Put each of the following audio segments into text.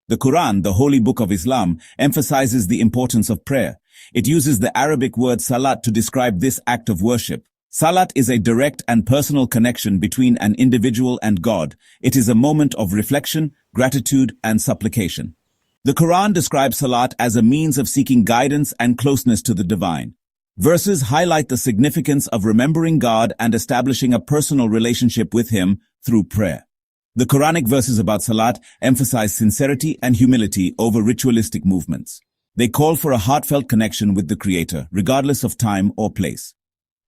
The Quran, the holy book of Islam, emphasizes the importance of prayer. It uses the Arabic word salat to describe this act of worship. Salat is a direct and personal connection between an individual and God. It is a moment of reflection, gratitude, and supplication. The Quran describes salat as a means of seeking guidance and closeness to the divine. Verses highlight the significance of remembering God and establishing a personal relationship with Him through prayer. The Quranic verses about salat emphasize sincerity and humility over ritualistic movements. They call for a heartfelt connection with the Creator, regardless of time or place.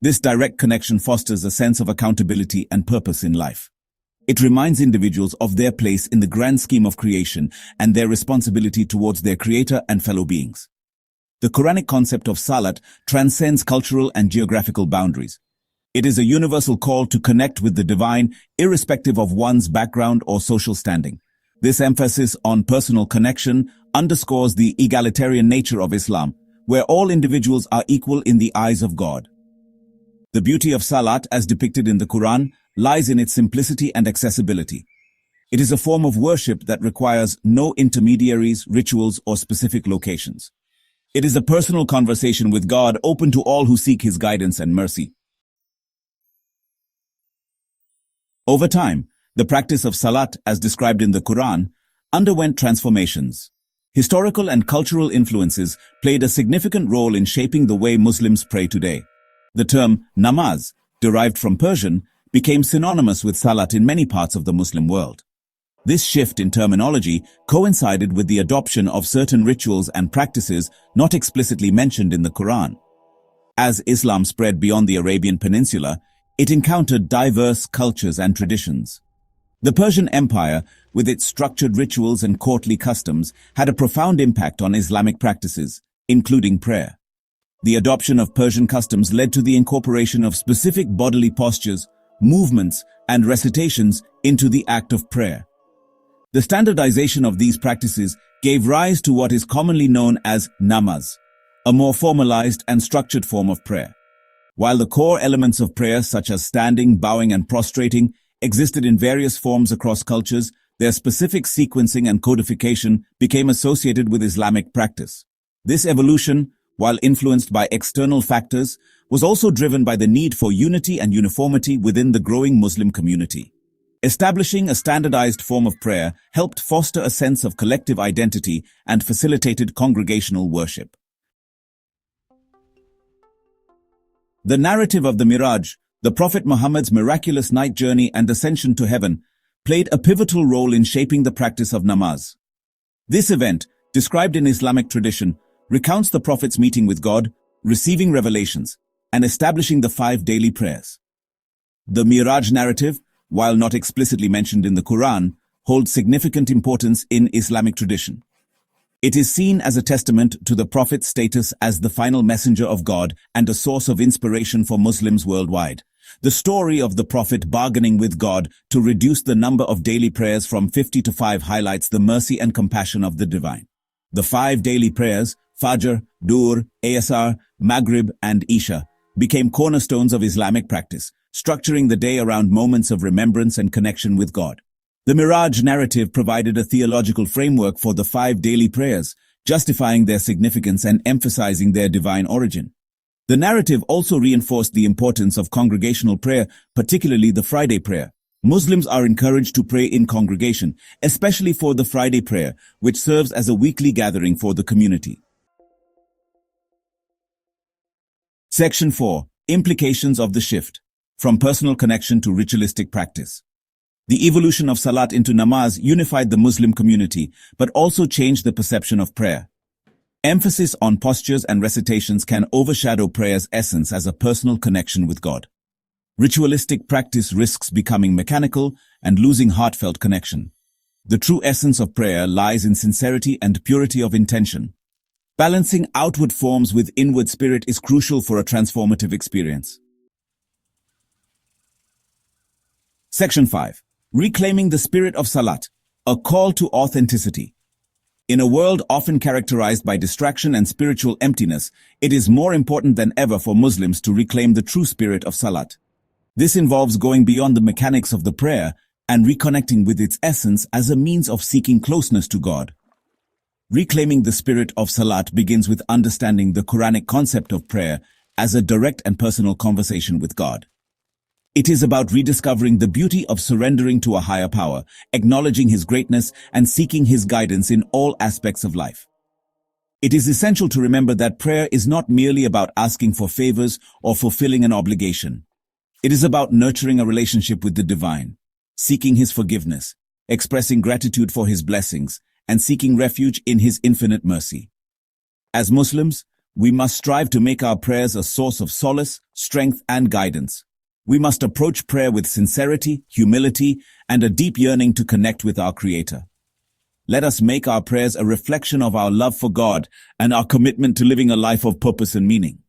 This direct connection fosters a sense of accountability and purpose in life. It reminds individuals of their place in the grand scheme of creation and their responsibility towards their Creator and fellow beings. The Quranic concept of salat transcends cultural and geographical boundaries. It is a universal call to connect with the divine, irrespective of one's background or social standing. This emphasis on personal connection underscores the egalitarian nature of Islam, where all individuals are equal in the eyes of God. The beauty of salat, as depicted in the Quran, lies in its simplicity and accessibility. It is a form of worship that requires no intermediaries, rituals, or specific locations. It is a personal conversation with God, open to all who seek His guidance and mercy. Over time, the practice of salat, as described in the Quran, underwent transformations. Historical and cultural influences played a significant role in shaping the way Muslims pray today. The term namaz, derived from Persian, became synonymous with salat in many parts of the Muslim world. This shift in terminology coincided with the adoption of certain rituals and practices not explicitly mentioned in the Quran. As Islam spread beyond the Arabian Peninsula, it encountered diverse cultures and traditions. The Persian Empire, with its structured rituals and courtly customs, had a profound impact on Islamic practices, including prayer. The adoption of Persian customs led to the incorporation of specific bodily postures, movements, and recitations into the act of prayer. The standardization of these practices gave rise to what is commonly known as namaz, a more formalized and structured form of prayer. While the core elements of prayer, such as standing, bowing, and prostrating, existed in various forms across cultures, their specific sequencing and codification became associated with Islamic practice. This evolution, while influenced by external factors, was also driven by the need for unity and uniformity within the growing Muslim community. Establishing a standardized form of prayer helped foster a sense of collective identity and facilitated congregational worship. The narrative of the Miraj, the Prophet Muhammad's miraculous night journey and ascension to heaven, played a pivotal role in shaping the practice of namaz. This event, described in Islamic tradition, recounts the Prophet's meeting with God, receiving revelations, and establishing the 5 daily prayers. The Miraj narrative, while not explicitly mentioned in the Quran, holds significant importance in Islamic tradition. It is seen as a testament to the Prophet's status as the final messenger of God and a source of inspiration for Muslims worldwide. The story of the Prophet bargaining with God to reduce the number of daily prayers from 50 to 5 highlights the mercy and compassion of the divine. The 5 daily prayers, Fajr, Dhuhr, Asr, Maghrib, and Isha, became cornerstones of Islamic practice, structuring the day around moments of remembrance and connection with God. The Miraj narrative provided a theological framework for the 5 daily prayers, justifying their significance and emphasizing their divine origin. The narrative also reinforced the importance of congregational prayer, particularly the Friday prayer. Muslims are encouraged to pray in congregation, especially for the Friday prayer, which serves as a weekly gathering for the community. Section 4. Implications of the shift. From personal connection to ritualistic practice. The evolution of salat into namaz unified the Muslim community, but also changed the perception of prayer. Emphasis on postures and recitations can overshadow prayer's essence as a personal connection with God. Ritualistic practice risks becoming mechanical and losing heartfelt connection. The true essence of prayer lies in sincerity and purity of intention. Balancing outward forms with inward spirit is crucial for a transformative experience. Section 5. Reclaiming the spirit of salat, a call to authenticity. In a world often characterized by distraction and spiritual emptiness, it is more important than ever for Muslims to reclaim the true spirit of salat. This involves going beyond the mechanics of the prayer and reconnecting with its essence as a means of seeking closeness to God. Reclaiming the spirit of Salat begins with understanding the Quranic concept of prayer as a direct and personal conversation with God. It is about rediscovering the beauty of surrendering to a higher power, acknowledging His greatness, and seeking His guidance in all aspects of life. It is essential to remember that prayer is not merely about asking for favors or fulfilling an obligation. It is about nurturing a relationship with the divine, seeking His forgiveness, expressing gratitude for His blessings, and seeking refuge in His infinite mercy. As Muslims, we must strive to make our prayers a source of solace, strength, and guidance. We must approach prayer with sincerity, humility, and a deep yearning to connect with our Creator. Let us make our prayers a reflection of our love for God and our commitment to living a life of purpose and meaning.